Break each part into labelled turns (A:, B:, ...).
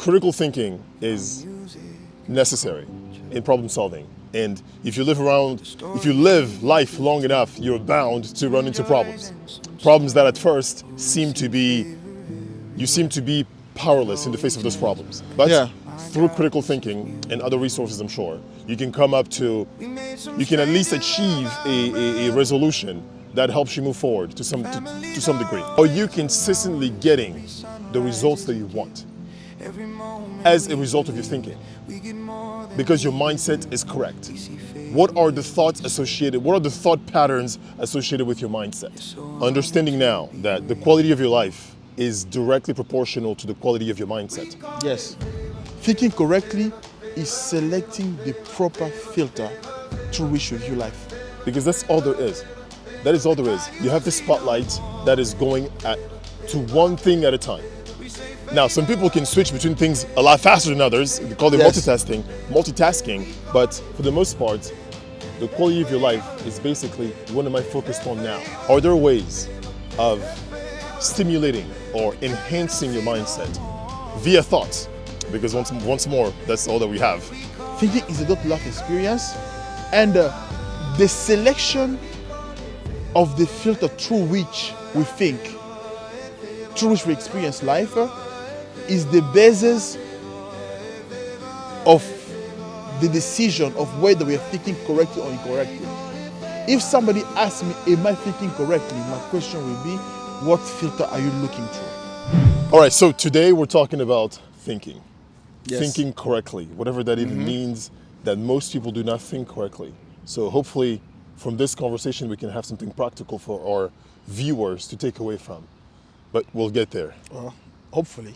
A: Critical thinking is necessary in problem solving. And if you live life long enough, you're bound to run into problems. Problems that at first you seem to be powerless in the face of those problems. But
B: Yeah.
A: through critical thinking and other resources, I'm sure, you can you can at least achieve a resolution that helps you move forward to some degree. Are you consistently getting the results that you want as a result of your thinking? Because your mindset is correct. What are the thought patterns associated with your mindset? Understanding now that the quality of your life is directly proportional to the quality of your mindset.
B: Yes. Thinking correctly is selecting the proper filter through which you view life.
A: Because that's all there is. That is all there is. You have the spotlight that is to one thing at a time. Now, some people can switch between things a lot faster than others. They call it
B: Yes.
A: multitasking. But for the most part, the quality of your life is basically what am I focused on now? Are there ways of stimulating or enhancing your mindset via thoughts? Because once more, that's all that we have.
B: Thinking is a lot life experience, and the selection of the filter through which we think, through which we experience life, is the basis of the decision of whether we are thinking correctly or incorrectly. If somebody asks me, am I thinking correctly? My question will be, what filter are you looking through?
A: All right, so today we're talking about thinking.
B: Yes.
A: Thinking correctly, whatever that even means, that most people do not think correctly. So hopefully from this conversation we can have something practical for our viewers to take away from. But we'll get there.
B: Hopefully.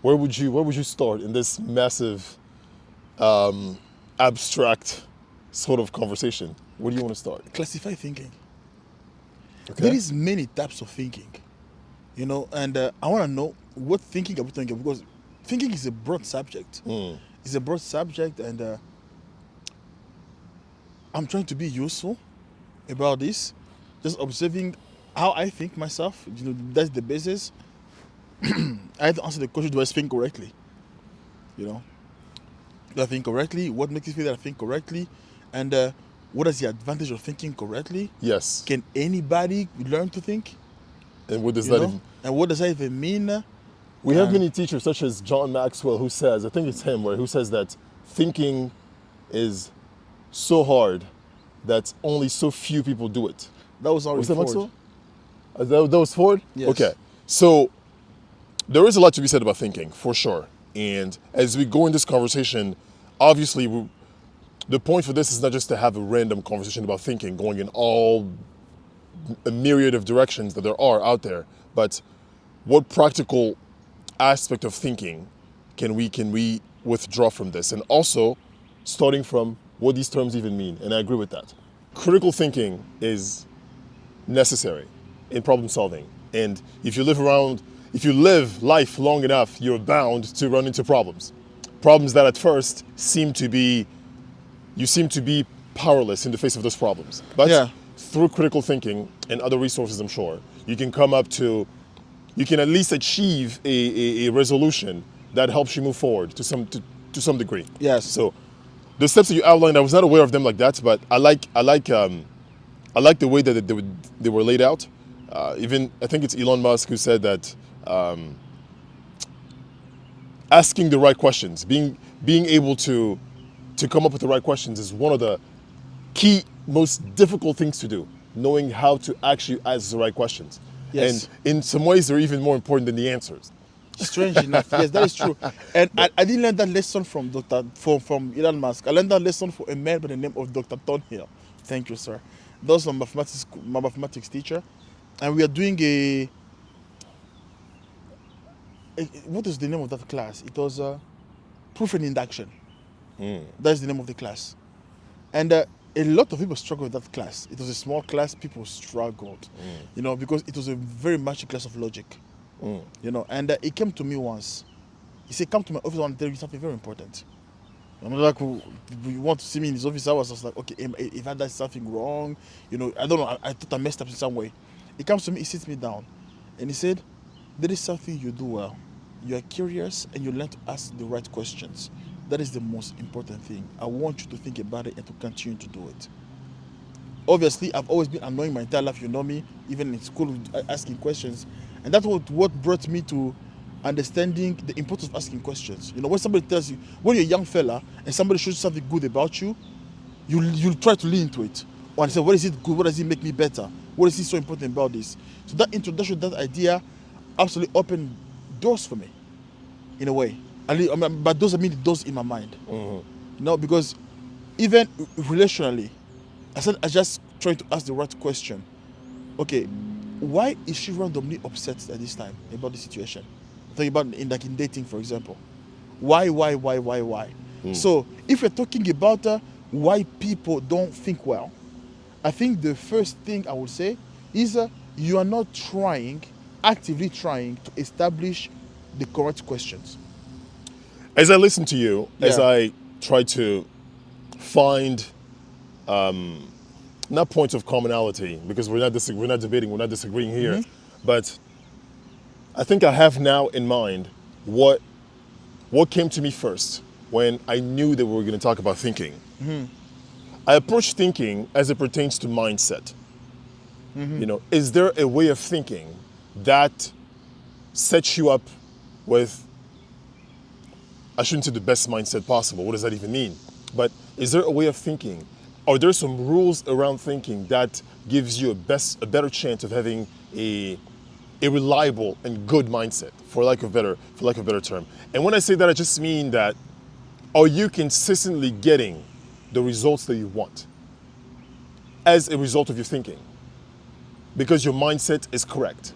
A: Where would you start in this massive abstract sort of conversation? Where do you want to start?
B: Classify thinking.
A: Okay.
B: There is many types of thinking, and I want to know what thinking are we thinking, because thinking is a broad subject. It's a broad subject, and I'm trying to be useful about this, just observing how I think myself. That's the basis. I have to answer the question: do I think correctly? Do I think correctly? What makes me feel that I think correctly? And what is the advantage of thinking correctly?
A: Yes.
B: Can anybody learn to think?
A: And what does
B: You
A: that
B: know?
A: even
B: And what does that even mean?
A: We have many teachers such as John Maxwell who says, I think it's him, who says that thinking is so hard that only so few people do it.
B: That was already
A: Was that
B: Ford.
A: Maxwell? That was Ford?
B: Yes.
A: Okay. So there is a lot to be said about thinking, for sure. And as we go in this conversation, obviously the point for this is not just to have a random conversation about thinking, going in a myriad of directions that there are out there, but what practical aspect of thinking can we withdraw from this, and also starting from what these terms even mean. And I agree with that. Critical thinking is necessary in problem solving, and if you live life long enough, you're bound to run into problems that at first you seem to be powerless in the face of those problems. But
B: Yeah.
A: through critical thinking and other resources, I'm sure, you can at least achieve a resolution that helps you move forward to some degree.
B: Yes.
A: So the steps that you outlined, I was not aware of them like that, but I like the way that they were laid out. Even I think it's Elon Musk who said that asking the right questions, being able to come up with the right questions is one of the key, most difficult things to do. Knowing how to actually ask the right questions.
B: Yes.
A: And in some ways, they're even more important than the answers.
B: Strange enough, yes, that is true. And I didn't learn that lesson from from Elon Musk. I learned that lesson from a man by the name of Dr. Thornhill. Thank you, sir. That was my mathematics teacher, and we are doing what is the name of that class? It was proof and induction. That's the name of the class, and a lot of people struggled with that class. It was a small class. People struggled, because it was a very much a class of logic. And he came to me once. He said, come to my office, I want to tell you something very important. I'm like, you want to see me in his office? I was just like, okay, if I did something wrong, I don't know, I thought I messed up in some way. He comes to me, he sits me down, and he said, there is something you do well. you are curious and you learn to ask the right questions. That is the most important thing. I want you to think about it and to continue to do it. Obviously, I've always been annoying my entire life. You know me, even in school, asking questions, and that's what brought me to understanding the importance of asking questions. You know, when somebody tells you, when you're a young fella and somebody shows something good about you, you'll try to lean into it or say, what is it good? What does it make me better? What is it so important about this? So that introduction, that idea, absolutely opened doors for me, in a way. But those are mean doors in my mind. You know, because even relationally, I just trying to ask the right question. Okay, why is she randomly upset at this time about the situation? Talking about in dating, for example. Why? So if we're talking about why people don't think well, I think the first thing I would say is you are not actively trying to establish the correct questions.
A: As I listen to you, as
B: Yeah.
A: I try to find not points of commonality, because we're not debating, we're not disagreeing here, but I think I have now in mind what came to me first when I knew that we were going to talk about thinking. I approach thinking as it pertains to mindset. You know, is there a way of thinking that sets you up with, I shouldn't say the best mindset possible. What does that even mean? But is there a way of thinking? Are there some rules around thinking that gives you a better chance of having a reliable and good mindset, for lack of a better term? And when I say that, I just mean that, are you consistently getting the results that you want as a result of your thinking? Because your mindset is correct.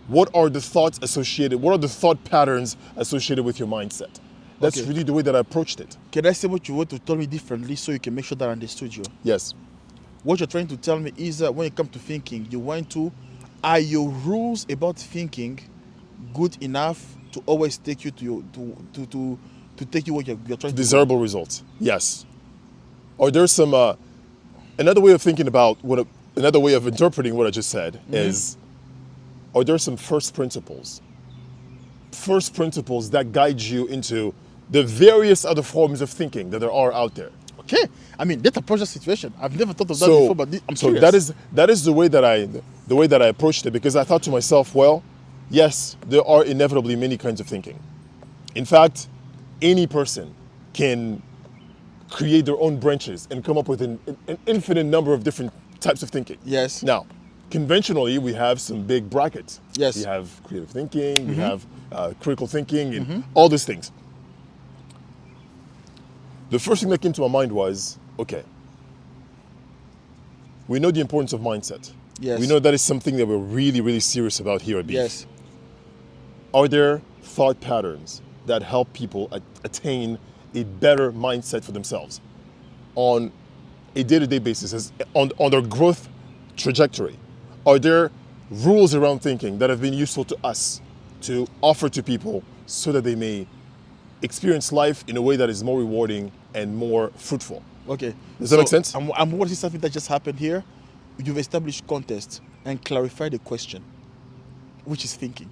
A: What are the thoughts associated? What are the thought patterns associated with your mindset? That's
B: Okay.
A: really the way that I approached it.
B: Can I say what you want to tell me differently so you can make sure that I understood you?
A: Yes.
B: What you're trying to tell me is that when it comes to thinking, are your rules about thinking good enough to always take you to your to take you what you're trying to go?
A: Desirable results. Yes. Are there some another way of thinking about another way of interpreting what I just said is, are there some first principles that guide you into the various other forms of thinking that there are out there?
B: Okay, I mean that approach the situation. I've never thought of that
A: So,
B: before, but I'm
A: so
B: curious.
A: that is the way that I approached it, because I thought to myself, well, yes, there are inevitably many kinds of thinking. In fact, any person can create their own branches and come up with an infinite number of different types of thinking.
B: Yes.
A: Now, conventionally, we have some big brackets.
B: Yes.
A: We have creative thinking, we have critical thinking, and all these things. The first thing that came to my mind was, okay, we know the importance of mindset.
B: Yes.
A: We know that is something that we're really, really serious about here at B.E.F.
B: Yes.
A: Are there thought patterns that help people attain a better mindset for themselves on a day-to-day basis, on their growth trajectory? Are there rules around thinking that have been useful to us to offer to people so that they may experience life in a way that is more rewarding and more fruitful?
B: Okay.
A: Does that make sense?
B: I'm watching something that just happened here. You've established context and clarified the question, which is thinking.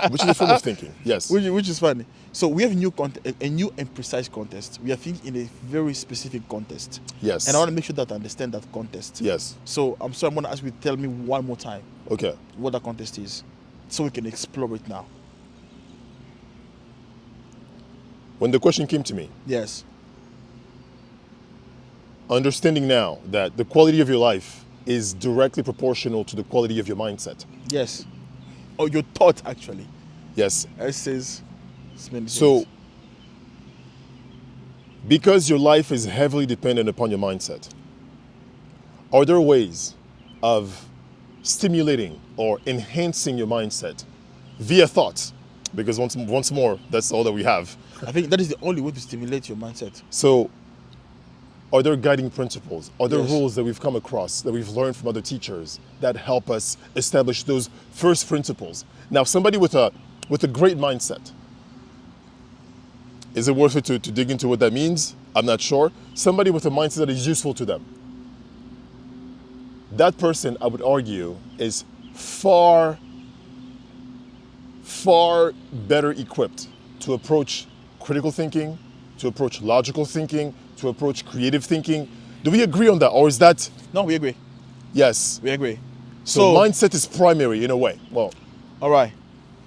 A: Which is a form of thinking, yes.
B: Which is funny. So we have a new and precise context. We are thinking in a very specific context.
A: Yes.
B: And I want to make sure that I understand that context.
A: Yes.
B: So I'm sorry, I'm going to ask you to tell me one more time
A: Okay.
B: what that context is, so we can explore it now.
A: When the question came to me,
B: Yes.
A: understanding now that the quality of your life is directly proportional to the quality of your mindset.
B: Yes. Or your thought, actually.
A: Yes.
B: It says many
A: So,
B: things.
A: because your life is heavily dependent upon your mindset, are there ways of stimulating or enhancing your mindset via thoughts? Because once more, that's all that we have.
B: I think that is the only way to stimulate your mindset.
A: So, are there guiding principles? Are there
B: Yes.
A: rules that we've come across, that we've learned from other teachers that help us establish those first principles? Now, somebody with a great mindset, is it worth it to dig into what that means? I'm not sure. Somebody with a mindset that is useful to them. That person, I would argue, is far far better equipped to approach critical thinking, to approach logical thinking, to approach creative thinking. Do we agree on that? Or is that,
B: No, we agree.
A: yes?
B: We agree.
A: So mindset is primary in a way. Well,
B: all right.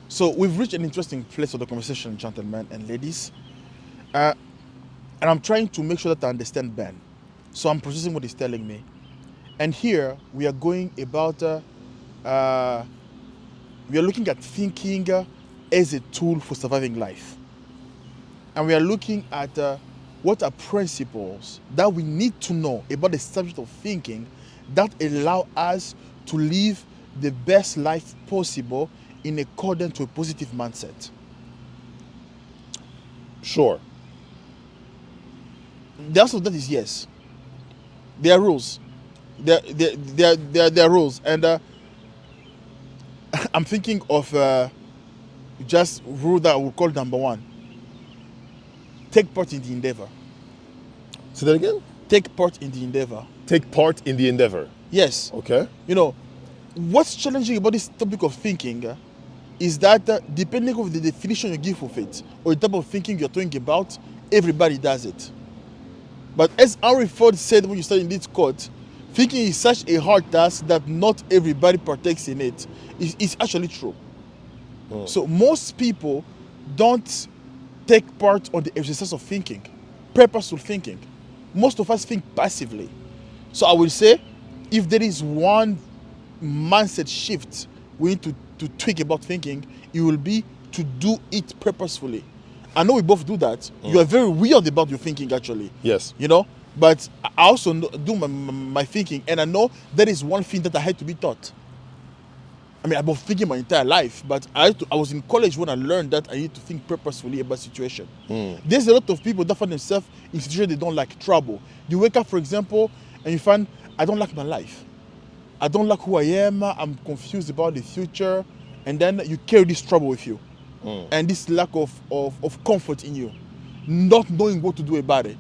B: So we've reached an interesting place of the conversation, gentlemen and ladies. And I'm trying to make sure that I understand Ben. So I'm processing what he's telling me. And here we are going about, we are looking at thinking as a tool for surviving life. And we are looking at what are principles that we need to know about the subject of thinking that allow us to live the best life possible in accordance to a positive mindset.
A: sure.
B: The answer to that is yes. There are rules. There are rules. And I'm thinking of just rule that I would call number one. Take part in the endeavor.
A: Say that again?
B: Take part in the endeavor.
A: Take part in the endeavor.
B: Yes.
A: Okay.
B: You know, what's challenging about this topic of thinking is that depending on the definition you give of it or the type of thinking you're talking about, everybody does it. But as Henry Ford said when you studied in this quote, thinking is such a hard task that not everybody partakes in it. It's actually true. So most people don't take part on the exercise of thinking, purposeful thinking. Most of us think passively. So I will say, if there is one mindset shift we need to tweak about thinking, it will be to do it purposefully. I know we both do that. You are very weird about your thinking, actually.
A: Yes.
B: You know, but I also do my thinking, and I know that is one thing that I had to be taught. I mean, I've been thinking my entire life, but I was in college when I learned that I need to think purposefully about situation. There's a lot of people that find themselves in situations they don't like, trouble. You wake up, for example, and you find, I don't like my life. I don't like who I am. I'm confused about the future. And then you carry this trouble with you. And this lack of comfort in you. Not knowing what to do about it.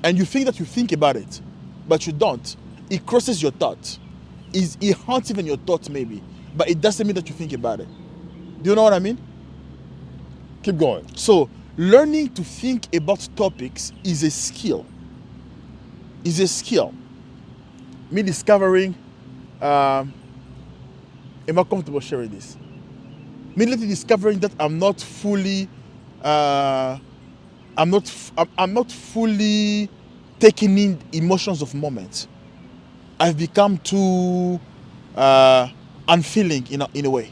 B: And you think that you think about it, but you don't. It crosses your thoughts. It haunts even your thoughts maybe. But it doesn't mean that you think about it. Do you know what I mean?
A: Keep going.
B: So, learning to think about topics is a skill. Is a skill. Me discovering, am I comfortable sharing this? Me lately discovering that I'm not fully, I'm not fully taking in emotions of moments. I've become too unfeeling in a way.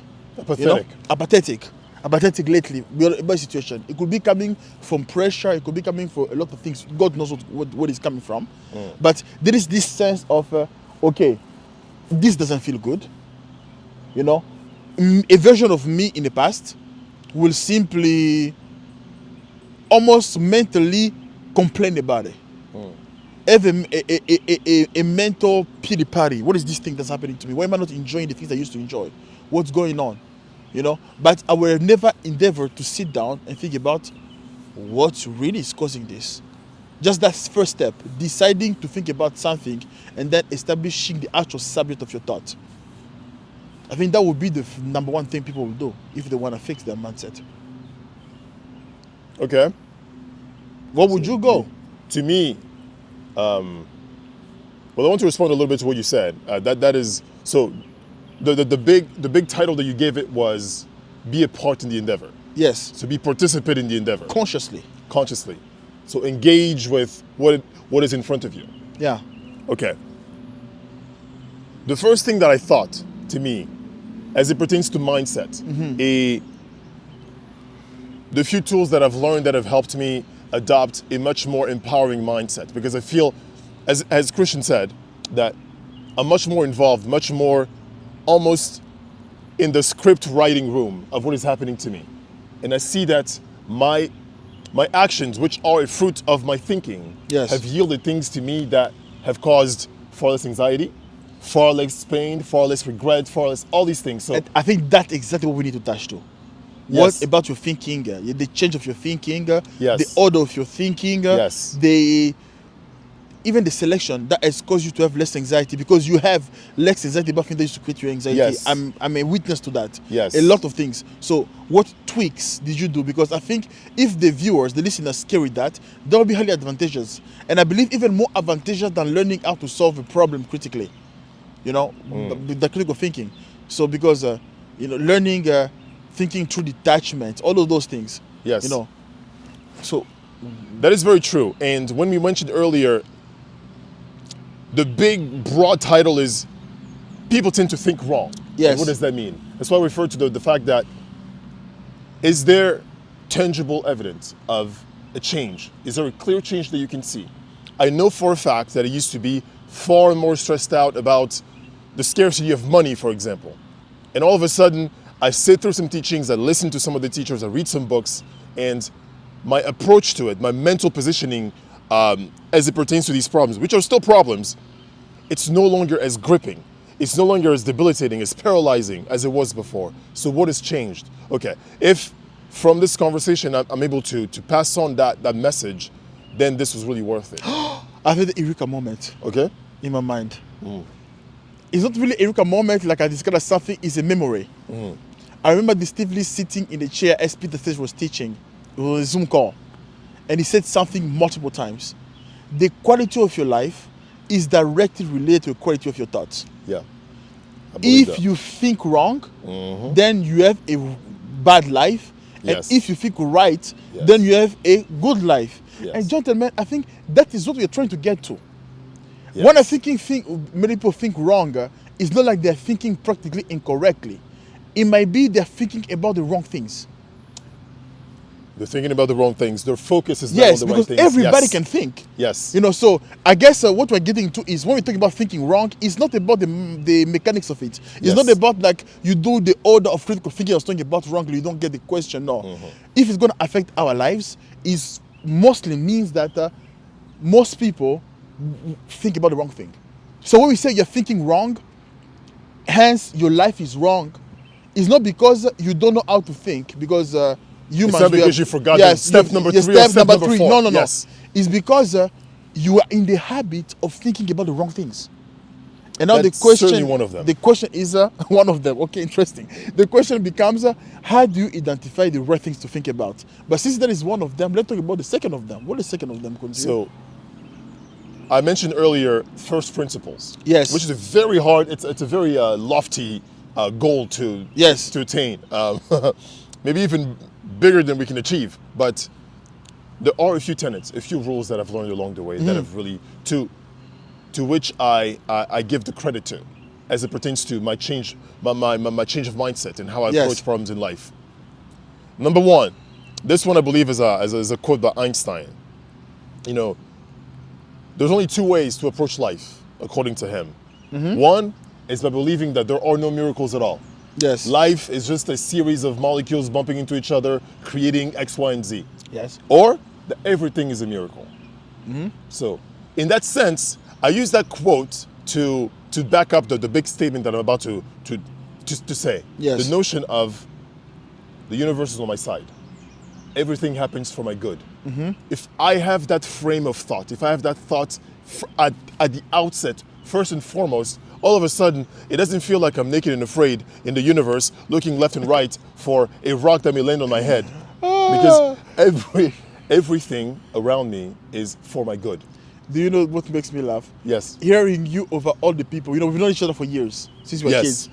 A: Apathetic.
B: Apathetic lately. We're in a situation. It could be coming from pressure. It could be coming from a lot of things. God knows what is coming from. But there is this sense of, okay, this doesn't feel good. You know, a version of me in the past will simply almost mentally complain about it. Have a mental pity party. What is this thing that's happening to me? Why am I not enjoying the things I used to enjoy? What's going on? You know, but I will never endeavor to sit down and think about what really is causing this. Just that first step, deciding to think about something and then establishing the actual subject of your thought. I think that would be the number one thing people will do if they want to fix their mindset.
A: Okay.
B: What would you go?
A: To me, well, I want to respond a little bit to what you said. That is so. The big title that you gave it was be a part in the endeavor.
B: Yes.
A: So be participant in the endeavor
B: Consciously.
A: consciously. So engage with what is in front of you.
B: Yeah.
A: Okay. The first thing that I thought to me, as it pertains to mindset, the few tools that I've learned that have helped me adopt a much more empowering mindset, because I feel, as Christian said, that I'm much more involved, much more almost in the script writing room of what is happening to me. And I see that my actions, which are a fruit of my thinking,
B: Yes.
A: have yielded things to me that have caused far less anxiety, far less pain, far less regret, far less all these things. So
B: And I think that's exactly what we need to touch to.
A: Yes.
B: What about your thinking? The change of your thinking,
A: Yes.
B: the order of your thinking,
A: Yes.
B: the even the selection that has caused you to have less anxiety, because you have less anxiety about things that used to create your anxiety.
A: Yes.
B: I'm a witness to that.
A: Yes.
B: A lot of things. So what tweaks did you do? Because I think if the viewers, the listeners carry that, that will be highly advantageous. And I believe even more advantageous than learning how to solve a problem critically. You know, the critical thinking. So because, learning, thinking through detachment, all of those things.
A: Yes.
B: You know, so
A: That is very true. And when we mentioned earlier, the big broad title is people tend to think wrong.
B: Yes.
A: And what does that mean? That's why I refer to the fact that, is there tangible evidence of a change? Is there a clear change that you can see? I know for a fact that I used to be far more stressed out about the scarcity of money, for example. And all of a sudden, I sit through some teachings, I listen to some of the teachers, I read some books, and my approach to it, my mental positioning as it pertains to these problems, which are still problems, it's no longer as gripping. It's no longer as debilitating, as paralyzing as it was before. So what has changed? Okay, if from this conversation I'm able to pass on that message, then this was really worth it.
B: I've had the eureka moment
A: Okay?
B: in my mind. It's not really a eureka moment like I discovered something, it's a memory. I remember distinctly sitting in the chair as Peter Sage was teaching. It was a Zoom call. And he said something multiple times. The quality of your life is directly related to the quality of your thoughts.
A: Yeah. I believe
B: If
A: that.
B: you think wrong, then you have a bad life.
A: Yes.
B: And if you think right,
A: Yes.
B: then you have a good life.
A: Yes.
B: And gentlemen, I think that is what we're trying to get to.
A: Yes.
B: When I many people think wrong, it's not like they're thinking practically incorrectly. It might be they're thinking about the wrong things.
A: They're thinking about the wrong things. Their focus is not on
B: Yes,
A: the right
B: because
A: things.
B: everybody
A: Yes.
B: can think.
A: Yes.
B: So I guess what we're getting to is when we talk about thinking wrong, it's not about the mechanics of it. It's
A: Yes.
B: not about like you do the order of critical thinking I was talking about wrongly, you don't get the question. No. If it's going to affect our lives, it mostly means that most people think about the wrong thing. So when we say you're thinking wrong, hence your life is wrong, it's not because you don't know how to think, because humans...
A: It's not because you forgot step number 3 or step number 4.
B: No.
A: Yes.
B: It's because you are in the habit of thinking about the wrong things. And now
A: That's
B: the question...
A: certainly one of them.
B: The question is one of them. Okay, interesting. The question becomes, how do you identify the right things to think about? But since that is one of them, let's talk about the second of them. What is the second of them?
A: So, I mentioned earlier first principles.
B: Yes.
A: Which is a very hard, it's a very lofty goal to attain. Maybe even bigger than we can achieve. But there are a few tenets, a few rules that I've learned along the way that have really, to which I give the credit to, as it pertains to my change, my change of mindset and how I approach problems in life. Number one, this one I believe is a quote by Einstein. There's only 2 ways to approach life, according to him. One is by believing that there are no miracles at all.
B: Yes.
A: Life is just a series of molecules bumping into each other, creating X, Y, and Z.
B: Yes.
A: Or that everything is a miracle. So, in that sense, I use that quote to back up the big statement that I'm about to say.
B: Yes.
A: The notion of the universe is on my side. Everything happens for my good. If I have that frame of thought, if I have that thought at the outset, first and foremost, all of a sudden, it doesn't feel like I'm naked and afraid in the universe, looking left and right for a rock that may land on my head. Because everything around me is for my good.
B: Do you know what makes me laugh?
A: Yes.
B: Hearing you over all the people. We've known each other for years, since we were
A: Yes.
B: kids.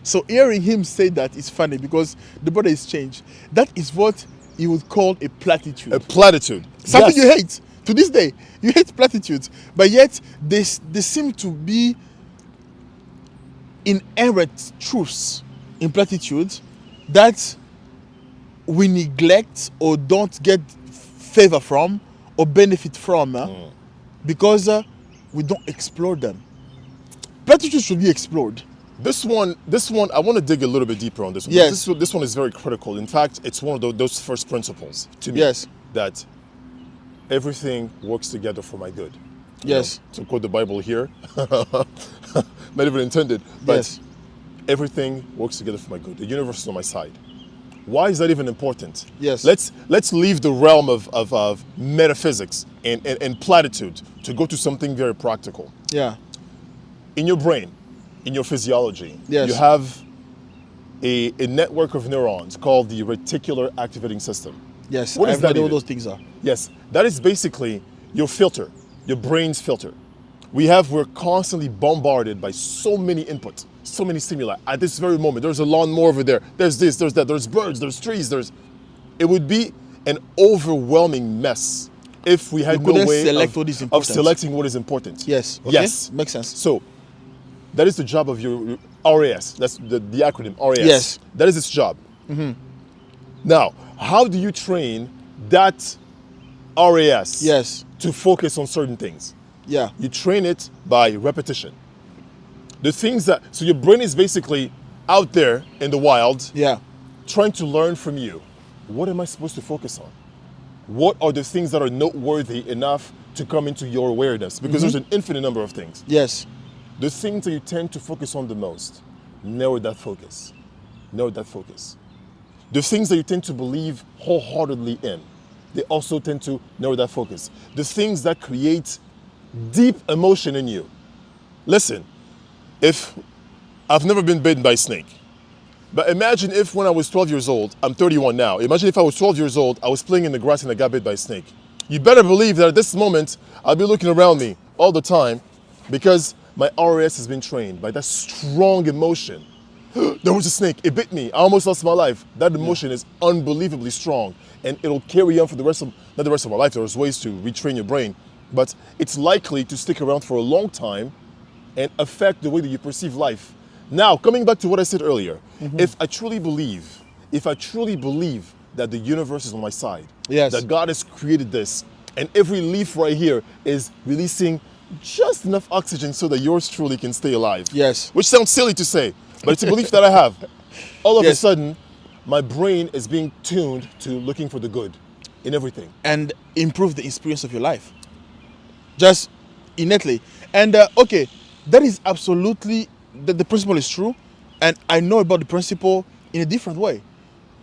B: So hearing him say that is funny because the brother is changed. That is what he would call a platitude.
A: A platitude.
B: Something
A: Yes.
B: you hate. To this day, you hate platitudes. But yet, they seem to be inherent truths in platitudes that we neglect or don't get favor from or benefit from because we don't explore them. Platitudes should be explored.
A: This one, I want to dig a little bit deeper on this one.
B: Yes.
A: This one is very critical. In fact, it's one of those first principles to me.
B: Yes.
A: That everything works together for my good.
B: Yes.
A: To quote the Bible here, not even intended, but
B: Yes.
A: everything works together for my good. The universe is on my side. Why is that even important?
B: Yes.
A: Let's leave the realm of metaphysics and platitude to go to something very practical.
B: Yeah.
A: In your brain, in your physiology,
B: Yes.
A: you have a network of neurons called the reticular activating system.
B: Yes.
A: What
B: I
A: is
B: have no
A: that
B: idea what
A: even?
B: those things are.
A: Yes, that is basically your filter, your brain's filter. We're constantly bombarded by so many inputs, so many stimuli. At this very moment, there's a lawnmower over there, there's this, there's that, there's birds, there's trees, it would be an overwhelming mess if we had
B: You
A: no
B: couldn't
A: way
B: select what is
A: of
B: important.
A: selecting what is important.
B: Yes. Okay.
A: Yes.
B: Makes sense.
A: So that is the job of your RAS. That's the acronym RAS.
B: Yes.
A: That is its job. Now, how do you train that RAS
B: Yes.
A: to focus on certain things?
B: Yeah.
A: You train it by repetition. The things so your brain is basically out there in the wild
B: Yeah.
A: trying to learn from you. What am I supposed to focus on? What are the things that are noteworthy enough to come into your awareness? Because there's an infinite number of things.
B: Yes.
A: The things that you tend to focus on the most, narrow that focus. Narrow that focus. The things that you tend to believe wholeheartedly in, they also tend to narrow that focus. The things that create deep emotion in you. Listen, if I've never been bitten by a snake, but imagine if when I was 12 years old, I'm 31 now, imagine if I was 12 years old, I was playing in the grass and I got bit by a snake. You better believe that at this moment, I'll be looking around me all the time because my RAS has been trained by that strong emotion. There was a snake, it bit me, I almost lost my life. That emotion is unbelievably strong and it'll carry on for not the rest of my life, there's ways to retrain your brain, but it's likely to stick around for a long time and affect the way that you perceive life. Now, coming back to what I said earlier, if I truly believe that the universe is on my side,
B: Yes.
A: that God has created this, and every leaf right here is releasing just enough oxygen so that yours truly can stay alive.
B: Yes.
A: Which sounds silly to say, but it's a belief that I have. All of a
B: Yes.
A: sudden, my brain is being tuned to looking for the good in everything.
B: And improve the experience of your life. Just innately. And okay, that is absolutely, the principle is true. And I know about the principle in a different way.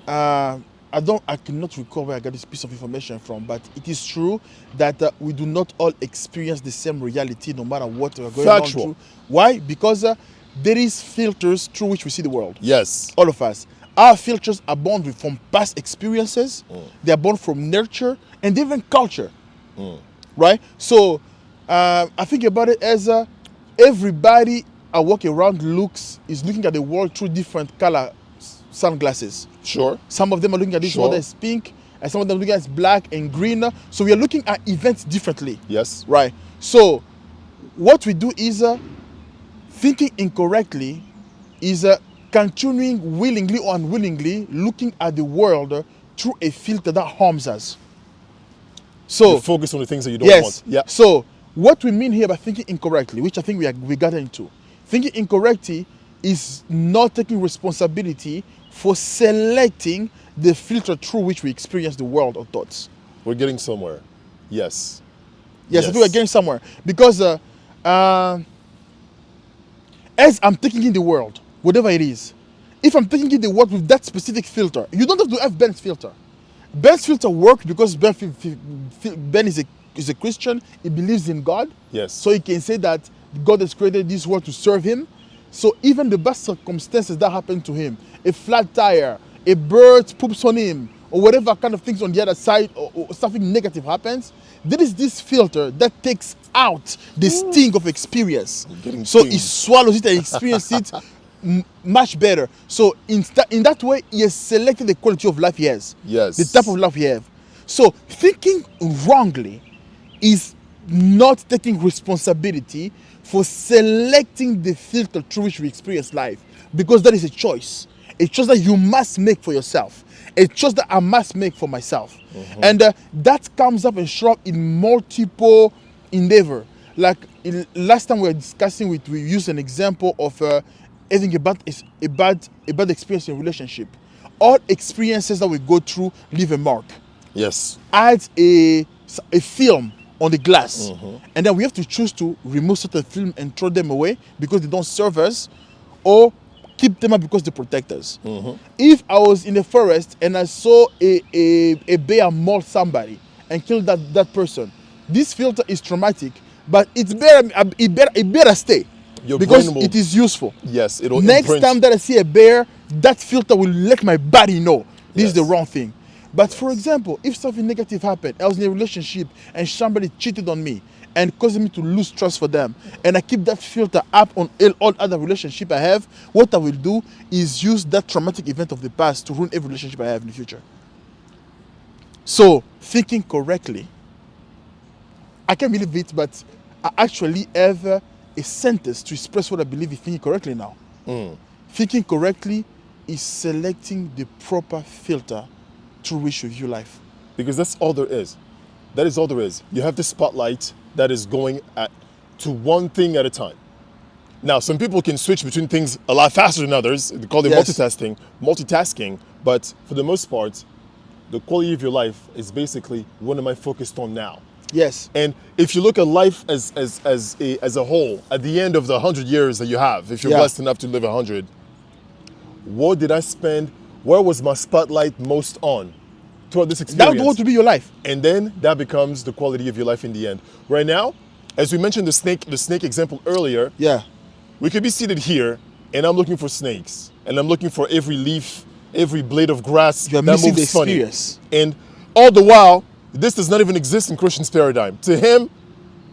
B: I cannot recall where I got this piece of information from, but it is true that we do not all experience the same reality no matter what we're going on
A: Factual.
B: through. Why? Because there is filters through which we see the world.
A: Yes.
B: All of us. Our filters are born from past experiences. They are born from nurture and even culture. Right? So I think about it as everybody I walk around is looking at the world through different color sunglasses.
A: Sure.
B: Some of them are looking at this
A: Sure.
B: world as pink, and some of them are looking at it as black and green. So we are looking at events differently.
A: Yes.
B: Right? So what we do is thinking incorrectly is continuing willingly or unwillingly looking at the world through a filter that harms us. So
A: You focus on the things that you don't
B: yes.
A: want. Yeah.
B: So what we mean here by thinking incorrectly, which I think we got into, thinking incorrectly is not taking responsibility for selecting the filter through which we experience the world or thoughts.
A: We're getting somewhere. Yes.
B: Yes, I think we're getting somewhere because as I'm taking in the world, whatever it is, if I'm taking in the world with that specific filter, you don't have to have Ben's filter. Ben's filter works because Ben is a Christian. He believes in God.
A: Yes.
B: So he can say that God has created this world to serve him. So even the best circumstances that happen to him, a flat tire, a bird poops on him, or whatever kind of things on the other side, or something negative happens, there is this filter that takes out the sting of experience. So he swallows it and experiences it much better. So in that way, he has selected the quality of life he has.
A: Yes.
B: The type of life he has. So thinking wrongly is not taking responsibility for selecting the filter through which we experience life, because that is a choice that you must make for yourself, a choice that I must make for myself. And that comes up and shows up in multiple endeavor. Like last time we were discussing, we used an example of having a bad experience in relationship. All experiences that we go through leave a mark.
A: Yes.
B: Add a film on the glass, and then we have to choose to remove certain film and throw them away because they don't serve us, or keep them up because they protect us. If I was in the forest and I saw a bear maul somebody and kill that person, this filter is traumatic, but it better stay
A: Your
B: because
A: brain will-
B: it is useful.
A: Yes, it'll
B: Next
A: imprint.
B: time that I see a bear, that filter will let my body know this is the
A: Yes.
B: wrong thing. But for example, if something negative happened, I was in a relationship and somebody cheated on me and caused me to lose trust for them, and I keep that filter up on all other relationship I have, what I will do is use that traumatic event of the past to ruin every relationship I have in the future. So thinking correctly, I can't believe it, but I actually have a sentence to express what I believe is thinking correctly now. Thinking correctly is selecting the proper filter through which you view life.
A: Because that's all there is. That is all there is. You have the spotlight that is going to one thing at a time. Now, some people can switch between things a lot faster than others. They call it
B: Yes.
A: multitasking. But for the most part, the quality of your life is basically what am I focused on now?
B: Yes.
A: And if you look at life as a whole, at the end of the 100 years that you have, if you're
B: Yeah.
A: blessed enough to live 100, what did I spend? Where was my spotlight most on throughout this
B: That
A: experience?
B: would want to be your life.
A: And then that becomes the quality of your life in the end. Right now, as we mentioned the snake example earlier,
B: Yeah.
A: we could be seated here, and I'm looking for snakes, and I'm looking for every leaf, every blade of grass
B: You are
A: that
B: missing the
A: moves funny.
B: experience.
A: And all the while, this does not even exist in Christian's paradigm. To him,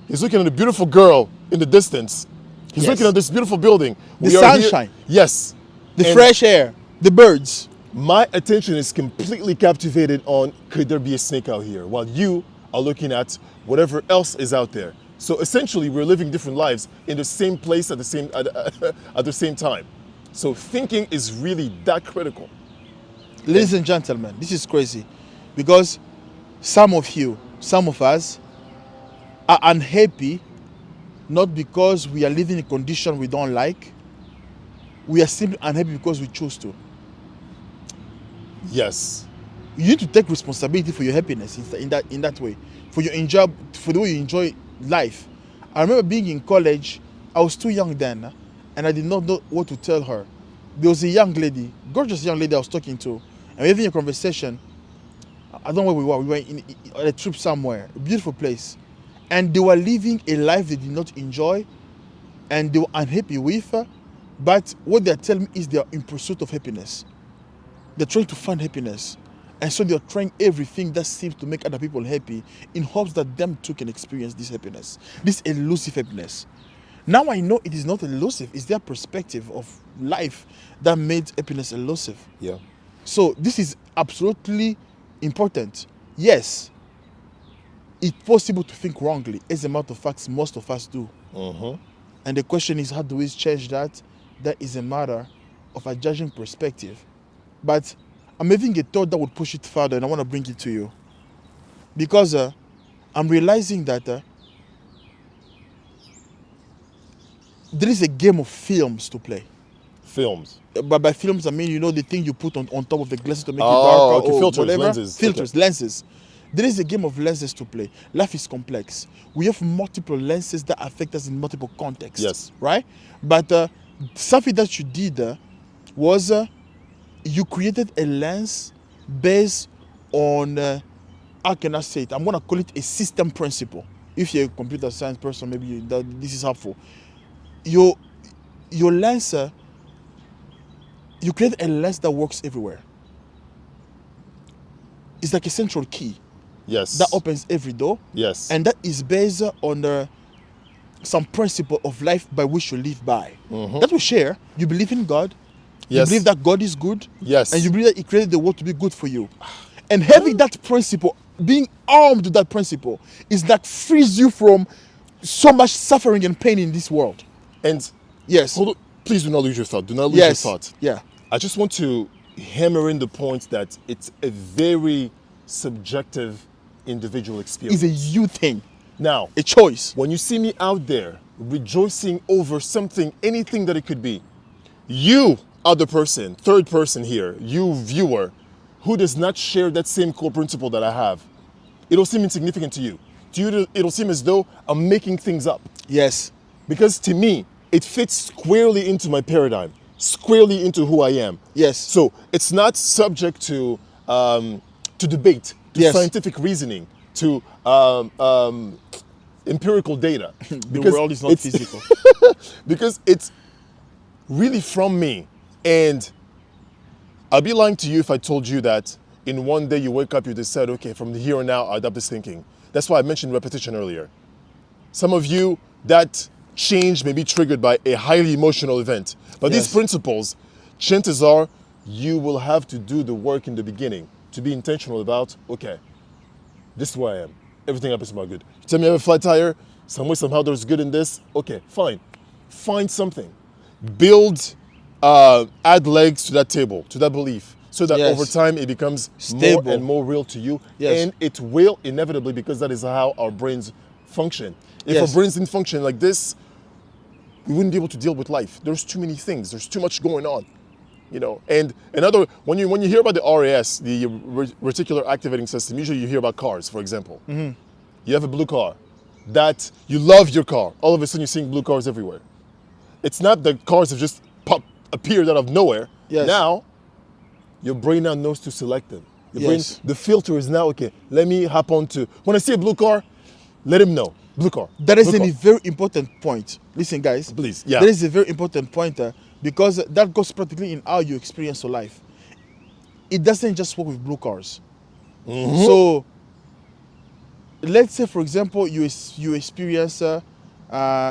A: he's looking at a beautiful girl in the distance. He's
B: Yes.
A: looking at this beautiful building.
B: The sunshine.
A: Yes.
B: The
A: And
B: fresh air, the birds.
A: my attention is completely captivated on could there be a snake out here, while you are looking at whatever else is out there. So essentially, we're living different lives in the same place at the same at the same time. So thinking is really that critical.
B: Ladies and gentlemen, this is crazy because some of us are unhappy not because we are living in a condition we don't like. We are simply unhappy because we choose to.
A: Yes.
B: You need to take responsibility for your happiness in that way, for the way you enjoy life. I remember being in college. I was too young then, and I did not know what to tell her. There was a young lady, gorgeous young lady I was talking to, and we were having a conversation. I don't know where we were. We were on a trip somewhere, a beautiful place, and they were living a life they did not enjoy, and they were unhappy with. But what they're telling me is they are in pursuit of happiness. They're trying to find happiness. And so they're trying everything that seems to make other people happy in hopes that them too can experience this happiness, this elusive happiness. Now I know it is not elusive, it's their perspective of life that made happiness elusive.
A: Yeah.
B: So this is absolutely important. Yes, it's possible to think wrongly. As a matter of fact, most of us do. And the question is, how do we change that? That is a matter of a judging perspective. But I'm having a thought that would push it further, and I want to bring it to you. Because I'm realizing that there is a game of films to play.
A: Films.
B: But by films, I mean, the thing you put on top of the glasses to make it
A: Oh,
B: darker
A: okay,
B: or
A: filters,
B: whatever.
A: lenses.
B: Filters,
A: Okay.
B: lenses. There is a game of lenses to play. Life is complex. We have multiple lenses that affect us in multiple contexts.
A: Yes.
B: Right? But something that you did was you created a lens based on, how can I say it? I'm going to call it a system principle. If you're a computer science person, maybe this is helpful. Your lens, you create a lens that works everywhere. It's like a central key
A: Yes.
B: that opens every door.
A: Yes.
B: And that is based on some principle of life by which you live by. That we share. You believe in God. You
A: Yes.
B: believe that God is good.
A: Yes.
B: And you believe that He created the world to be good for you. And having that principle, being armed with that principle, is that frees you from so much suffering and pain in this world.
A: And
B: Yes.
A: hold on, please do not lose your thought. Do not lose
B: Yes.
A: your thought.
B: Yeah.
A: I just want to hammer in the point that it's a very subjective individual experience.
B: It's a you thing,
A: Now,
B: a choice.
A: when you see me out there rejoicing over something, anything that it could be, you other person, third person here, you viewer, who does not share that same core principle that I have, it'll seem insignificant to you. To you, it'll seem as though I'm making things up.
B: Yes.
A: Because to me, it fits squarely into my paradigm, squarely into who I am.
B: Yes.
A: So it's not subject to debate, to
B: Yes.
A: scientific reasoning, to empirical data.
B: The world is not
A: it's
B: physical.
A: because it's really from me. And I'll be lying to you if I told you that in one day you wake up, you decide, okay, from here on out, I adopt this thinking. That's why I mentioned repetition earlier. Some of you, that change may be triggered by a highly emotional event. But these
B: Yes.
A: principles, chances are, you will have to do the work in the beginning to be intentional about, okay, this is who I am. Everything happens to my good. You tell me I have a flat tire, some way, somehow there's good in this. Okay, fine. Find something. Build, add legs to that table, to that belief, so that
B: Yes.
A: over time it becomes
B: Stable.
A: more and more real to you.
B: Yes.
A: And it will inevitably, because that is how our brains function. If
B: Yes.
A: our brains didn't function like this, we wouldn't be able to deal with life. There's too many things. There's too much going on. You know, and another, when you hear about the RAS, the reticular activating system, usually you hear about cars, for example.
B: Mm-hmm.
A: You have a blue car, that you love your car. All of a sudden you're seeing blue cars everywhere. It's not that cars have just appeared out of nowhere.
B: Yes.
A: Now, your brain now knows to select them.
B: Yes.
A: The filter is now, okay, let me hop on to, when I see a blue car, let him know, blue car.
B: That is
A: blue
B: a
A: car.
B: very important point. Listen, guys.
A: Please, yeah.
B: That is a very important point because that goes practically in how you experience your life. It doesn't just work with blue cars.
A: Mm-hmm.
B: So, let's say, for example, you experience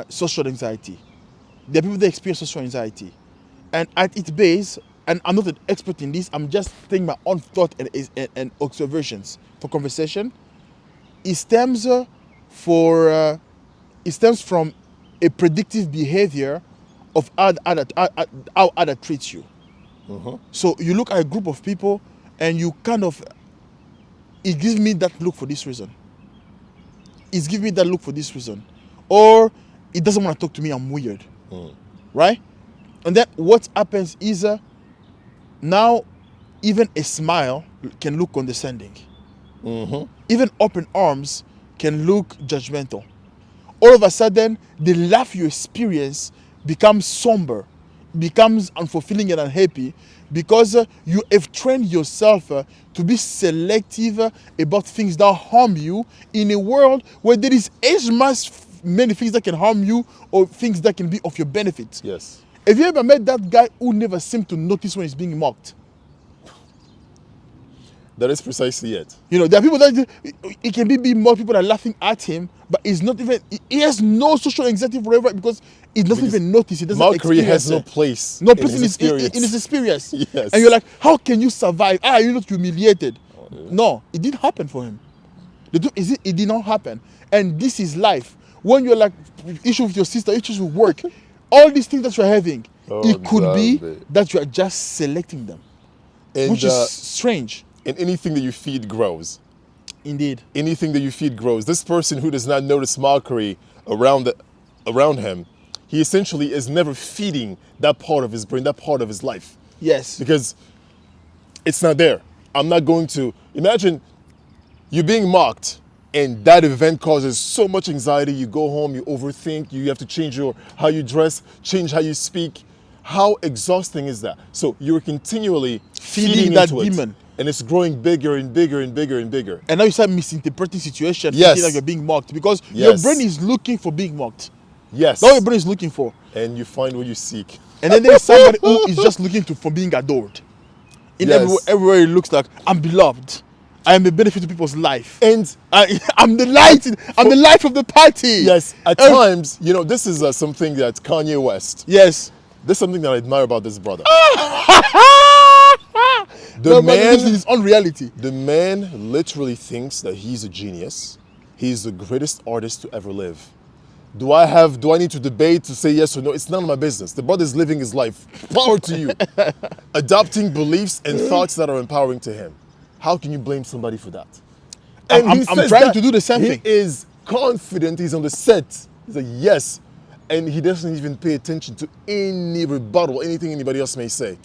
B: social anxiety. There are people that experience social anxiety. And at its base, and I'm not an expert in this, I'm just taking my own thought and observations for conversation. It stems from a predictive behavior of how other treats you. So you look at a group of people and you it gives me that look for this reason. It's giving me that look for this reason. Or it doesn't want to talk to me, I'm weird. Right? And then what happens is now even a smile can look condescending. Even open arms can look judgmental. All of a sudden, the life you experience becomes somber, becomes unfulfilling and unhappy because you have trained yourself to be selective about things that harm you in a world where there is as many things that can harm you or things that can be of your benefit.
A: Yes.
B: Have you ever met that guy who never seemed to notice when he's being mocked?
A: That is precisely it.
B: You know, there are people that it can be being mocked, people are laughing at him, but he's not even, he has no social anxiety forever because he doesn't even notice. He doesn't
A: Mockery
B: experience
A: has no
B: it.
A: place
B: No place
A: in his experience.
B: in his experience.
A: Yes.
B: And you're like, how can you survive? You're not humiliated. No, it didn't happen for him. It did not happen. And this is life. When you're like, issue with your sister, issues with work, all these things that you're having, it could be that you are just selecting them,
A: And,
B: which is strange.
A: And anything that you feed grows.
B: Indeed.
A: Anything that you feed grows. This person who does not notice mockery around him, he essentially is never feeding that part of his brain, that part of his life.
B: Yes.
A: Because it's not there. I'm not going to imagine you being mocked and that event causes so much anxiety. You go home, you overthink, you have to change how you dress, change how you speak. How exhausting is that? So you're continually feeding
B: that
A: into it,
B: demon.
A: and it's growing bigger and bigger and bigger and bigger.
B: And now you start misinterpreting situations,
A: Yes.
B: thinking like you're being mocked because your brain is looking for being mocked.
A: Yes.
B: That's what your brain is looking for.
A: And you find what you seek.
B: And then there's somebody who is just looking for being adored. In
A: Yes.
B: everywhere it looks like, I'm beloved. I am a benefit to people's life.
A: And
B: I'm the light. I'm the life of the party.
A: yes, at times, this is something that Kanye West.
B: Yes.
A: There's something that I admire about this brother.
B: The man lives in his own reality.
A: The man literally thinks that he's a genius. He's the greatest artist to ever live. Do I need to debate to say yes or no? It's none of my business. The brother's living his life. Power to you. Adopting beliefs and thoughts that are empowering to him. How can you blame somebody for that? And
B: I'm trying to do the same thing.
A: He is confident. He's on the set. He's like, yes. And he doesn't even pay attention to any rebuttal, anything anybody else may say.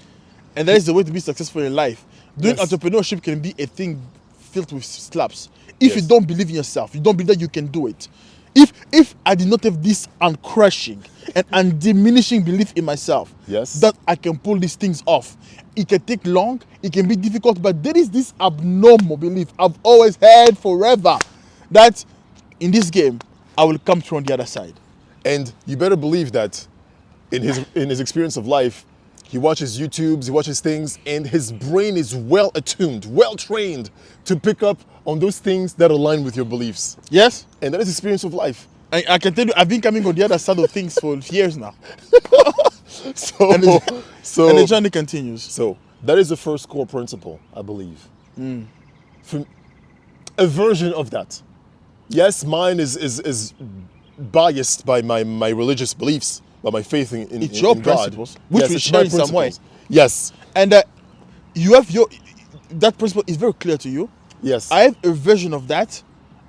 B: And that is the way to be successful in life. Doing
A: Yes.
B: entrepreneurship can be a thing filled with slaps. If you don't believe in yourself, you don't believe that you can do it. If I did not have this uncrushing and undiminishing belief in myself,
A: Yes.
B: that I can pull these things off, it can take long, it can be difficult, but there is this abnormal belief I've always had forever that in this game, I will come through on the other side.
A: And you better believe that in his experience of life, he watches YouTubes, he watches things, and his brain is well attuned, well trained to pick up on those things that align with your beliefs.
B: Yes?
A: And that is experience of life.
B: I can tell you, I've been coming on the other side of things for years now.
A: So,
B: And the journey continues.
A: So that is the first core principle, I believe. From a version of that. Yes, mine is biased by my religious beliefs, by my faith in
B: It's your
A: in God.
B: principles, which
A: Yes,
B: we
A: it's
B: share
A: my
B: in some way.
A: principles. Yes,
B: And you have that principle is very clear to you.
A: yes.
B: I have a version of that,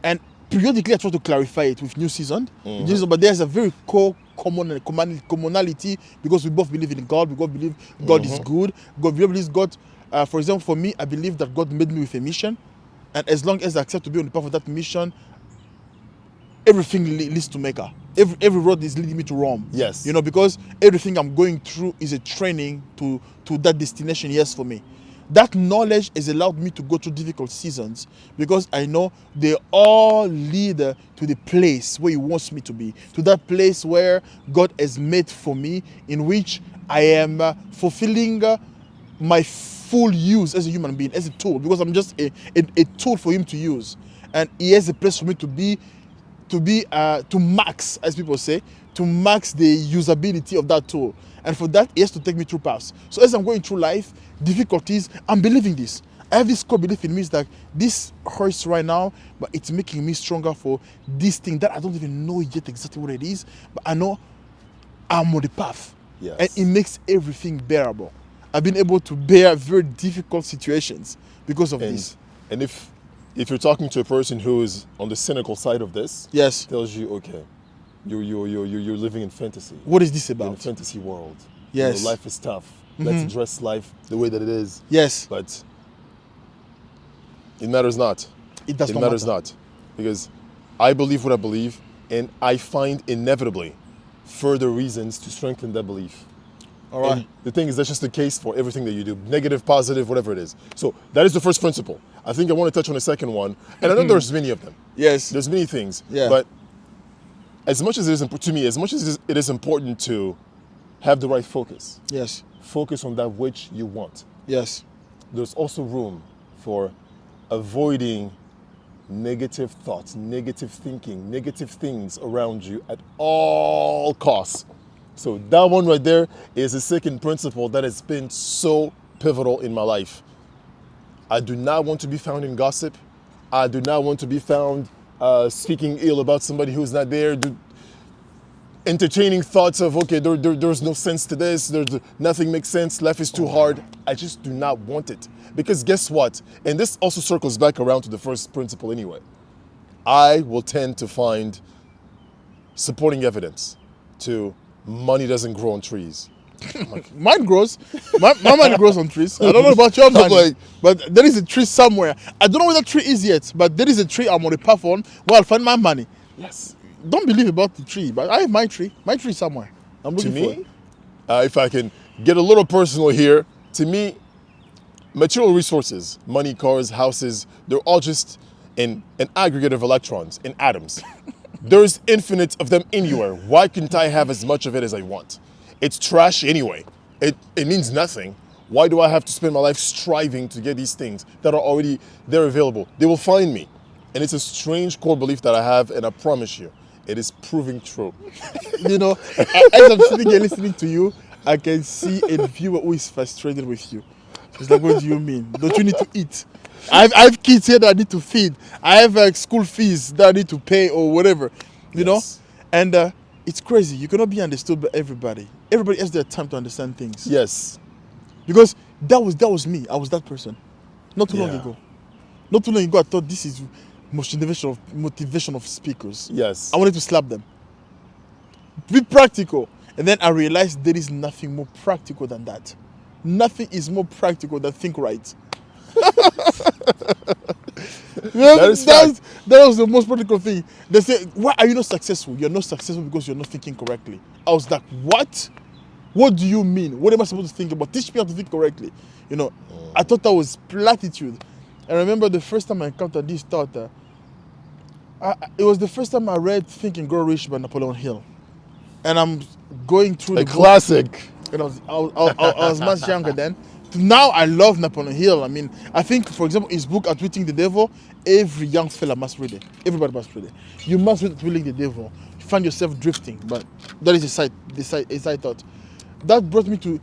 B: and periodically I try to clarify it with new season. But there's a very core commonality because we both believe in God. We both believe God is good. We believe God. For example, for me, I believe that God made me with a mission, and as long as I accept to be on the path of that mission, everything leads to Mecca. Every road is leading me to Rome.
A: Yes.
B: You know, because everything I'm going through is a training to that destination. Yes, for me. That knowledge has allowed me to go through difficult seasons because I know they all lead to the place where He wants me to be, to that place where God has made for me, in which I am fulfilling my full use as a human being, as a tool, because I'm just a tool for Him to use, and He has a place for me to max, as people say, to max the usability of that tool. And for that, He has to take me through paths. So as I'm going through life, difficulties, I'm believing this. I have this core belief in me is that this hurts right now, but it's making me stronger for this thing that I don't even know yet exactly what it is, but I know I'm on the path.
A: Yes.
B: And it makes everything bearable. I've been able to bear very difficult situations because of this.
A: And if you're talking to a person who is on the cynical side of this,
B: Yes.
A: tells you, okay, you're living in fantasy.
B: What is this
A: You're in a
B: about?
A: fantasy world.
B: Yes.
A: Life is tough. Let's address life the way that it is.
B: Yes.
A: But it matters not.
B: It does
A: It
B: not
A: matters
B: matter.
A: not. Because I believe what I believe, and I find inevitably further reasons to strengthen that belief.
B: All right.
A: And the thing is, that's just the case for everything that you do, negative, positive, whatever it is. So that is the first principle. I think I want to touch on the second one, and I know there's many of them.
B: Yes.
A: There's many things.
B: Yeah.
A: But as much as it is to me, as much as it is important to have the right focus,
B: Yes.
A: focus on that which you want.
B: Yes.
A: There's also room for avoiding negative thoughts, negative thinking, negative things around you at all costs. So that one right there is the second principle that has been so pivotal in my life. I do not want to be found in gossip. I do not want to be found speaking ill about somebody who's not there. Entertaining thoughts of, okay, there's no sense to this. Nothing makes sense. Life is too hard. I just do not want it. Because guess what? And this also circles back around to the first principle anyway. I will tend to find supporting evidence to money doesn't grow on trees.
B: Mine grows. My money grows on trees. I don't know about your money, but there is a tree somewhere. I don't know where that tree is yet, but there is a tree I'm on the path on where I'll find my money.
A: Yes.
B: Don't believe about the tree, but I have my tree. My tree somewhere. I'm
A: To
B: looking for it.
A: me, if I can get a little personal here, to me, material resources, money, cars, houses, they're all just an aggregate of electrons and atoms. There's infinite of them anywhere. Why couldn't I have as much of it as I want? It's trash anyway. It means nothing. Why do I have to spend my life striving to get these things that are already there available? They will find me. And it's a strange core belief that I have, and I promise you, it is proving true.
B: You know, as I'm sitting here listening to you, I can see a viewer who is frustrated with you. It's like, what do you mean? Don't you need to eat? I have kids here that I need to feed. I have school fees that I need to pay or whatever, you know? And it's crazy. You cannot be understood by everybody. Everybody has their time to understand things.
A: Yes.
B: Because that was me. I was that person. Not too long
A: Yeah.
B: ago. Not too long ago, I thought this is motivation of speakers.
A: Yes.
B: I wanted to slap them. Be practical. And then I realized there is nothing more practical than that. Nothing is more practical than think right. that was the most practical thing. They say, why are you not successful? You're not successful because you're not thinking correctly. I was like, what? What do you mean? What am I supposed to think about? Teach me how to think correctly. You know, I thought that was platitude. I remember the first time I encountered this thought, It was the first time I read Think and Grow Rich by Napoleon Hill, and I'm going through
A: A
B: the book.
A: classic.
B: And I was much younger then. Now I love Napoleon Hill. I mean, I think, for example, his book Outwitting the Devil, every young fella must read it. Everybody must read it. You must read Outwitting the Devil. You find yourself drifting, but that is a side thought. That brought me to,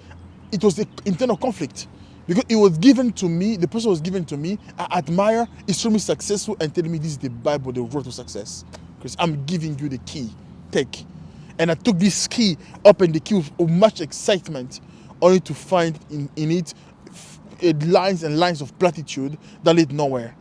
B: it was an internal conflict. Because it was given to me, the person was given to me, I admire, extremely successful, and telling me this is the Bible, the road to success. Because I'm giving you the key, take. And I took this key, opened the key with much excitement, only to find in it lines and lines of platitude that lead nowhere.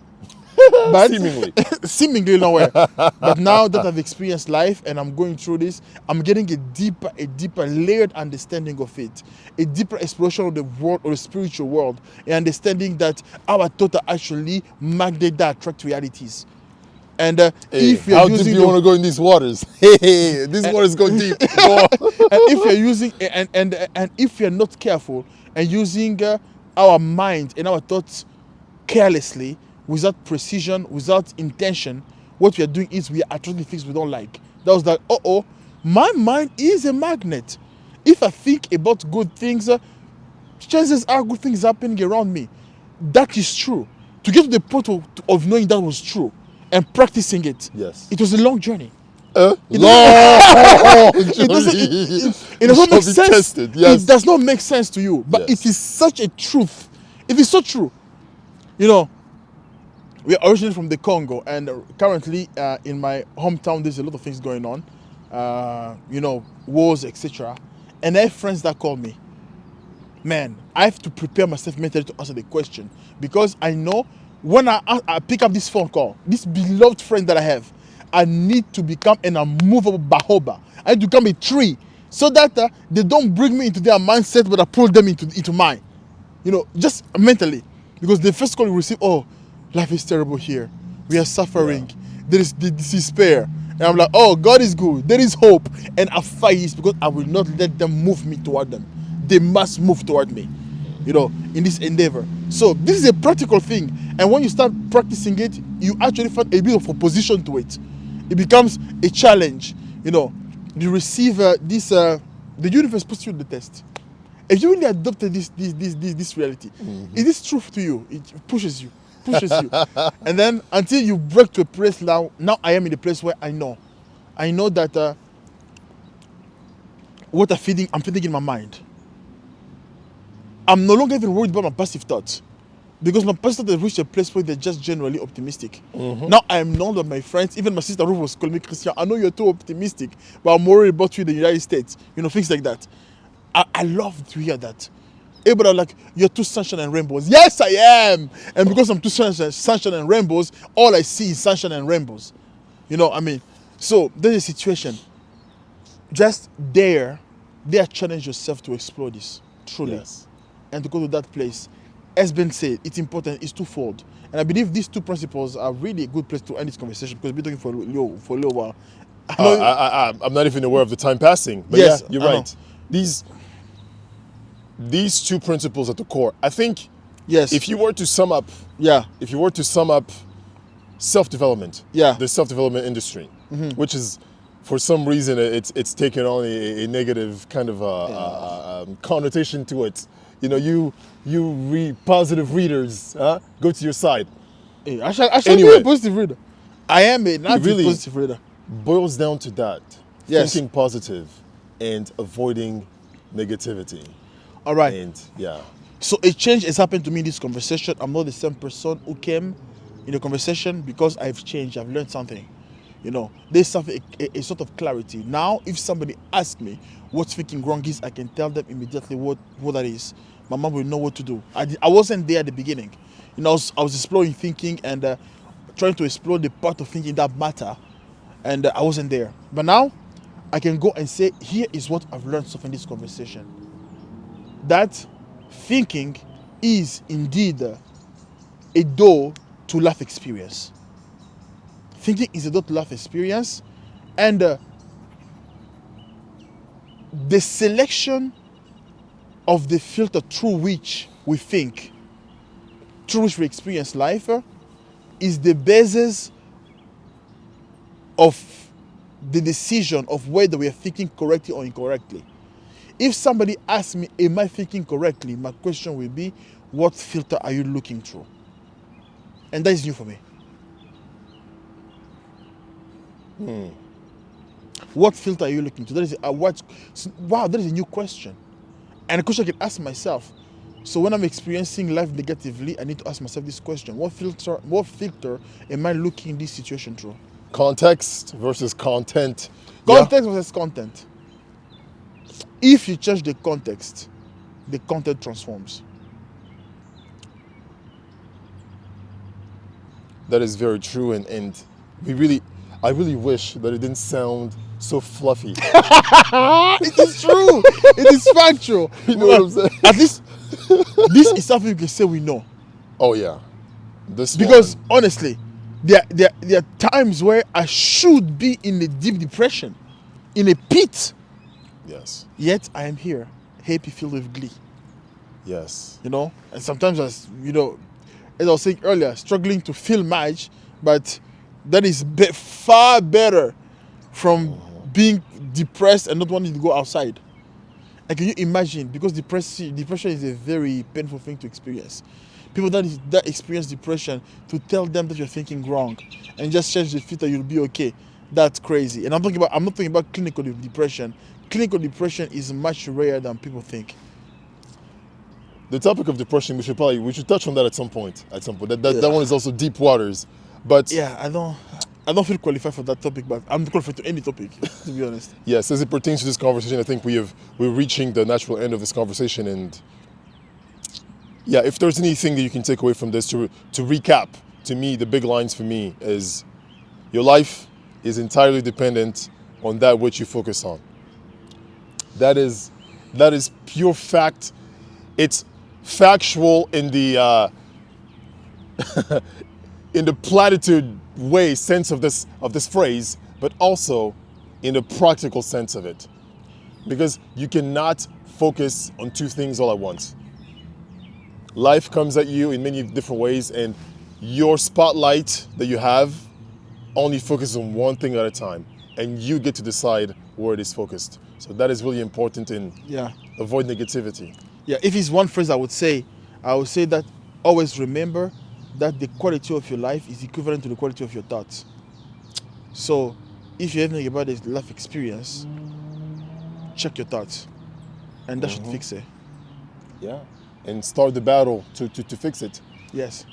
B: But
A: Seemingly.
B: seemingly nowhere. But now that I've experienced life and I'm going through this, I'm getting a deeper layered understanding of it, a deeper exploration of the world, or the spiritual world, an understanding that our thoughts are actually magnet that attract realities. And
A: Hey,
B: if you're
A: how deep
B: using
A: do you want to go in these waters? Hey, these waters go deep. Go on.
B: and if you're using and if you're not careful and using our mind and our thoughts carelessly, without precision, without intention, what we are doing is we are attracting things we don't like. That was like, my mind is a magnet. If I think about good things, chances are good things happening around me. That is true. To get to the point of knowing that was true and practicing it,
A: Yes.
B: it was a long journey.
A: Long
B: It doesn't. It does not
A: shall
B: make
A: be
B: sense.
A: tested, yes.
B: It does not make sense to you, but
A: Yes.
B: it is such a truth. It is so true. You know, we are originally from the Congo, and currently in my hometown, there's a lot of things going on. Wars, etc. And I have friends that call me. Man, I have to prepare myself mentally to answer the question, because I know when I pick up this phone call, this beloved friend that I have, I need to become an unmovable bahoba. I need to become a tree, so that they don't bring me into their mindset, but I pull them into mine. Just mentally, because the first call you receive, oh, life is terrible here. We are suffering.
A: Yeah.
B: There is the despair. And I'm like, oh, God is good. There is hope. And I fight this because I will not let them move me toward them. They must move toward me, in this endeavor. So this is a practical thing. And when you start practicing it, you actually find a bit of opposition to it. It becomes a challenge. You receive the universe puts you to the test. If you really adopted this reality, it is truth to you. It pushes you, and then until you break to a place now I am in a place where I know that what I'm feeding in my mind. I'm no longer even worried about my passive thoughts, because my passive thoughts have reached a place where they're just generally optimistic. Now I am known by my friends, even my sister Ruth was calling me, Christian, I know you're too optimistic, but I'm worried about you in the United States. Things like that. I love to hear that. Everybody are like, you're too sunshine and rainbows. Yes, I am. And because I'm too sunshine and rainbows, all I see is sunshine and rainbows. So there's a situation. Just there challenge yourself to explore this, truly.
A: Yes.
B: And to go to that place. As Ben said, it's important, it's twofold. And I believe these two principles are really a good place to end this conversation, because we've been talking for a little while.
A: I'm not even aware of the time passing. But
B: Yes,
A: yeah, you're
B: I know.
A: right. These two principles at the core. I think
B: Yes.
A: if you were to sum up
B: Yeah.
A: self-development,
B: Yeah.
A: the self-development industry, which is, for some reason, it's taken on a negative kind of connotation to it. You read positive readers, go to your side.
B: Hey, I shall
A: Anyway.
B: be a positive reader. I am a
A: really-
B: positive reader.
A: Boils down to that.
B: Yes.
A: Thinking positive and avoiding negativity.
B: All right.
A: And yeah.
B: So a change has happened to me in this conversation. I'm not the same person who came in the conversation, because I've changed. I've learned something. There's something, a sort of clarity. Now, if somebody asks me what thinking wrong is, I can tell them immediately what that is. My mom will know what to do. I wasn't there at the beginning. I was exploring thinking and trying to explore the part of thinking that matter, and I wasn't there. But now, I can go and say, here is what I've learned so far in this conversation. That thinking is indeed a door to life experience. Thinking is a door to life experience, and the selection of the filter through which we think, through which we experience life, is the basis of the decision of whether we are thinking correctly or incorrectly. If somebody asks me, am I thinking correctly? My question will be, what filter are you looking through? And that is new for me. What filter are you looking to? That is wow, that is a new question. And a question I can ask myself. So when I'm experiencing life negatively, I need to ask myself this question. What filter am I looking this situation through?
A: Context versus content.
B: Context versus content. If you change the context, the content transforms.
A: That is very true, and I really wish that it didn't sound so fluffy.
B: It is true. It is factual.
A: You know what I'm saying?
B: At least this is something we can say we know.
A: Oh yeah, this
B: Because
A: one.
B: honestly, there are times where I should be in a deep depression, in a pit.
A: Yes.
B: Yet I am here, happy, filled with glee.
A: Yes.
B: You know, and sometimes as I was saying earlier, struggling to feel much, but that is far better from being depressed and not wanting to go outside. And can you imagine? Because depression is a very painful thing to experience. People that experience depression, to tell them that you're thinking wrong and just change the filter, you'll be okay. That's crazy. And I'm not talking about clinical depression. Clinical depression is much rarer than people think.
A: The topic of depression, we should touch on that at some point. That one is also deep waters. But
B: yeah, I don't feel qualified for that topic, but I'm qualified to any topic, to be honest.
A: yes, as it pertains to this conversation, I think we're reaching the natural end of this conversation. And yeah, if there's anything that you can take away from this, to recap, to me, the big lines for me is your life is entirely dependent on that which you focus on. That is pure fact. It's factual in the in the platitude sense of this phrase, but also in the practical sense of it, because you cannot focus on two things all at once. Life comes at you in many different ways, and your spotlight that you have only focuses on one thing at a time, and you get to decide where it is focused. So that is really important in avoid negativity.
B: Yeah, if it's one phrase I would say that always remember that the quality of your life is equivalent to the quality of your thoughts. So if you're having about this life experience, check your thoughts, and that should fix it.
A: Yeah, and start the battle to fix it.
B: Yes.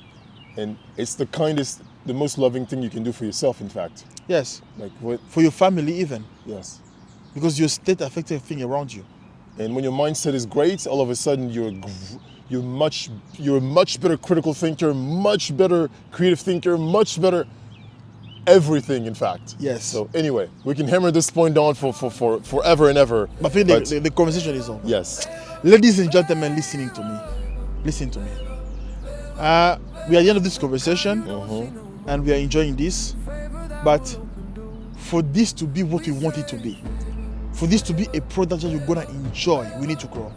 A: And it's the most loving thing you can do for yourself, in fact.
B: Yes.
A: Like what?
B: For your family even.
A: Yes.
B: Because your state affects everything around you.
A: And when your mindset is great, all of a sudden you're a much better critical thinker, much better creative thinker, much better everything, in fact.
B: Yes.
A: So anyway, we can hammer this point on for forever and ever.
B: I think the conversation is on.
A: Yes.
B: Ladies and gentlemen, listen to me. We are at the end of this conversation, and we are enjoying this. But for this to be what we want it to be, for this to be a product that you're gonna enjoy, we need to grow,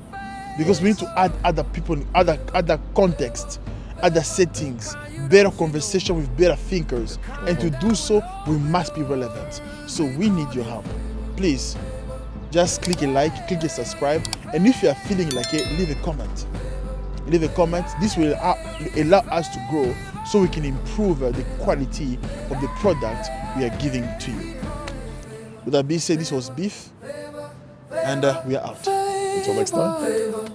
B: because we need to add other people, other context, other settings, better conversation with better thinkers, and to do so, we must be relevant. So we need your help. Please, just click a like, click a subscribe, and if you are feeling like it, leave a comment. Leave a comment. This will allow us to grow, so we can improve the quality of the product we are giving to you. With that being said, this was B.E.E.F, and we are out.
A: Until next time.